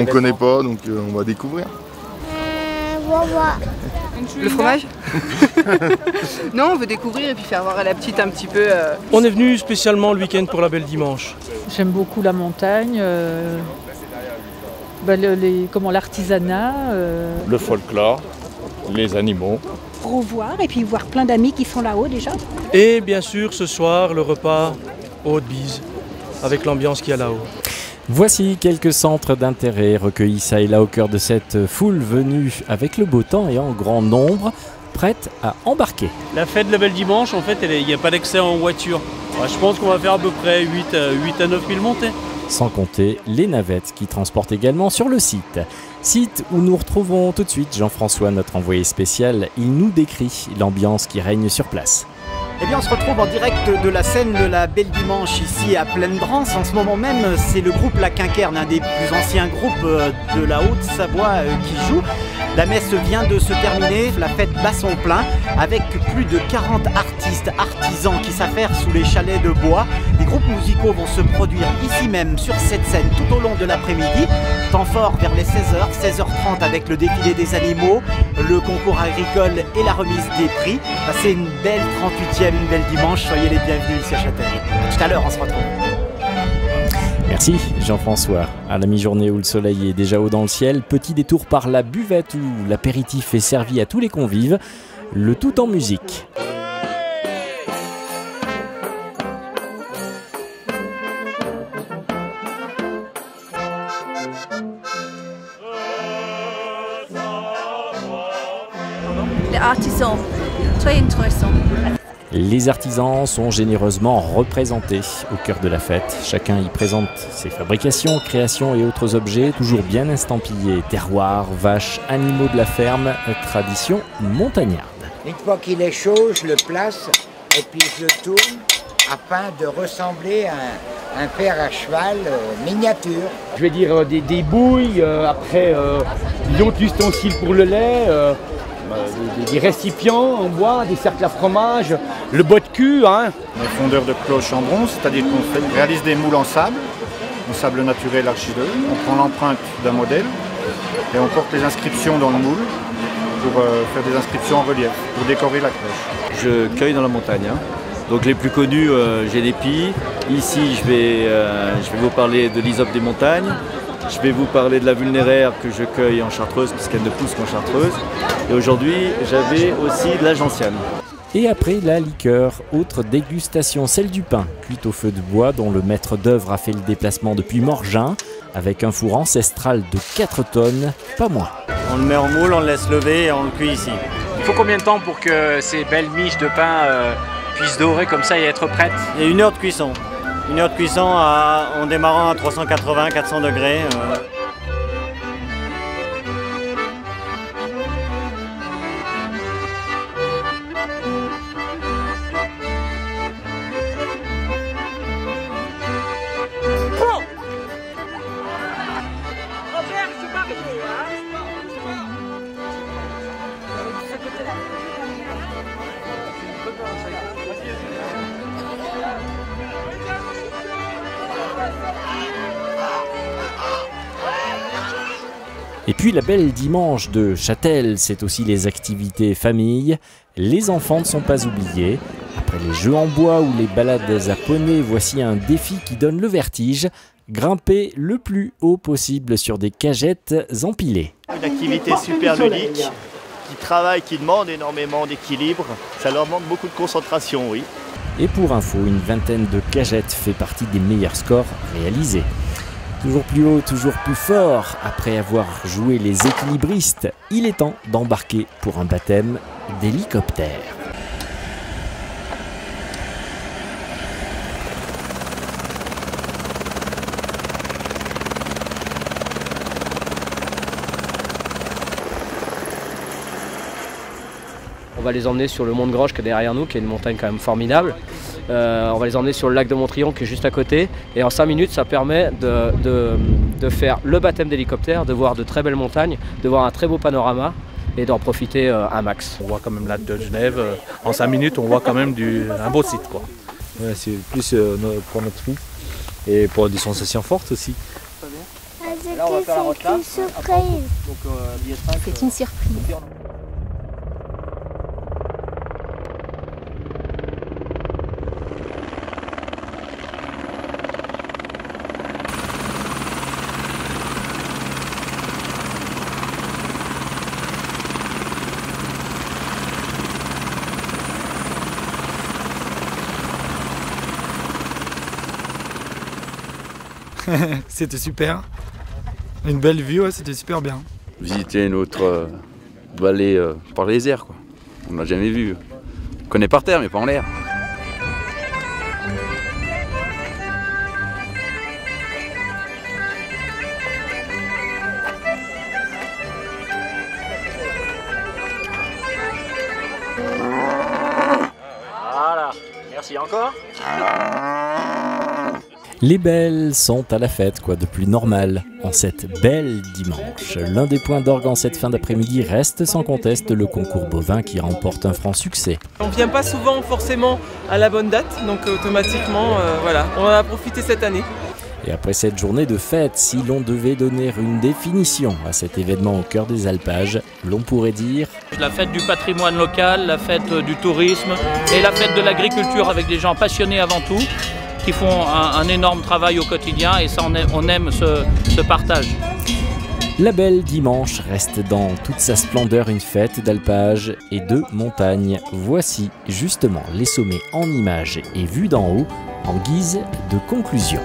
On ne connaît pas, donc on va découvrir. Le fromage. Non, on veut découvrir et puis faire voir à la petite un petit peu. On est venu spécialement le week-end pour la Belle Dimanche. J'aime beaucoup la montagne, l'artisanat. Le folklore, les animaux. Revoir et puis voir plein d'amis qui sont là-haut déjà. Et bien sûr, ce soir, le repas au Haute-Bise, avec l'ambiance qu'il y a là-haut. Voici quelques centres d'intérêt recueillis ça et là au cœur de cette foule venue avec le beau temps et en grand nombre, prête à embarquer. La fête de la Belle Dimanche, en fait, il n'y a pas d'accès en voiture. Je pense qu'on va faire à peu près 8 à 9 000 montées. Sans compter les navettes qui transportent également sur le site. Site où nous retrouvons tout de suite Jean-François, notre envoyé spécial. Il nous décrit l'ambiance qui règne sur place. Eh bien, on se retrouve en direct de la scène de la Belle Dimanche ici à Plaine-Drance. En ce moment même, c'est le groupe La Quinquerne, un des plus anciens groupes de la Haute-Savoie qui joue. La messe vient de se terminer, la fête bat son plein avec plus de 40 artistes, artisans qui s'affairent sous les chalets de bois. Les groupes musicaux vont se produire ici même sur cette scène tout au long de l'après-midi. Temps fort vers les 16h, 16h30 avec le défilé des animaux, le concours agricole et la remise des prix. Passez une belle 38e Belle Dimanche, soyez les bienvenus ici à Châtel. Tout à l'heure, on se retrouve. Merci Jean-François. À la mi-journée où le soleil est déjà haut dans le ciel, petit détour par la buvette où l'apéritif est servi à tous les convives, le tout en musique. Les artisans, très intéressant. Les artisans sont généreusement représentés au cœur de la fête. Chacun y présente ses fabrications, créations et autres objets, toujours bien estampillés. Terroir, vaches, animaux de la ferme, tradition montagnarde. Une fois qu'il est chaud, je le place et puis je le tourne afin de ressembler à un fer à cheval miniature. Je vais dire des bouilles, après d'autres ustensiles pour le lait. Des récipients en bois, des cercles à fromage, le bot de cul. On est fondeur de cloches en bronze, c'est-à-dire qu'on réalise des moules en sable naturel argileux. On prend l'empreinte d'un modèle et on porte les inscriptions dans le moule pour faire des inscriptions en relief, pour décorer la cloche. Je cueille dans la montagne. Donc les plus connus, j'ai des pies. Ici, je vais vous parler de l'hysope des montagnes. Je vais vous parler de la vulnéraire que je cueille en Chartreuse, puisqu'elle ne pousse qu'en Chartreuse. Et aujourd'hui, j'avais aussi de la gentiane. Et après la liqueur, autre dégustation, celle du pain, cuite au feu de bois dont le maître d'œuvre a fait le déplacement depuis Morgin, avec un four ancestral de 4 tonnes, pas moins. On le met en moule, on le laisse lever et on le cuit ici. Il faut combien de temps pour que ces belles miches de pain puissent dorer comme ça et être prêtes? Il y a 1 heure de cuisson. 1 heure de cuisson en démarrant à 380-400 degrés. Et puis la Belle Dimanche de Châtel, c'est aussi les activités famille. Les enfants ne sont pas oubliés. Après les jeux en bois ou les balades à poney, voici un défi qui donne le vertige. Grimper le plus haut possible sur des cagettes empilées. Une activité super ludique, qui travaille, qui demande énormément d'équilibre. Ça leur demande beaucoup de concentration, oui. Et pour info, une vingtaine de cagettes fait partie des meilleurs scores réalisés. Toujours plus haut, toujours plus fort. Après avoir joué les équilibristes, il est temps d'embarquer pour un baptême d'hélicoptère. On va les emmener sur le mont de Groche qui est derrière nous, qui est une montagne quand même formidable. On va les emmener sur le lac de Montrion qui est juste à côté. Et en 5 minutes, ça permet de faire le baptême d'hélicoptère, de voir de très belles montagnes, de voir un très beau panorama et d'en profiter un max. On voit quand même lac de Genève. En 5 minutes, on voit quand même un beau site, quoi. Ouais, c'est plus pour notre vie et pour des sensations fortes aussi. Là, on va faire la route là. C'est une surprise. C'était super. Une belle vue, ouais, c'était super bien. Visiter une autre vallée par les airs, quoi. On n'a jamais vu. On connaît par terre, mais pas en l'air. Voilà, merci encore. Les belles sont à la fête, quoi de plus normal, en cette belle dimanche. L'un des points d'orgue en cette fin d'après-midi reste sans conteste le concours bovin qui remporte un franc succès. On ne vient pas souvent forcément à la bonne date, donc automatiquement, voilà, on en a profité cette année. Et après cette journée de fête, si l'on devait donner une définition à cet événement au cœur des alpages, l'on pourrait dire... La fête du patrimoine local, la fête du tourisme et la fête de l'agriculture avec des gens passionnés avant tout, qui font un énorme travail au quotidien et ça on aime ce partage. La belle dimanche reste dans toute sa splendeur une fête d'alpage et de montagne. Voici justement les sommets en images et vus d'en haut en guise de conclusion.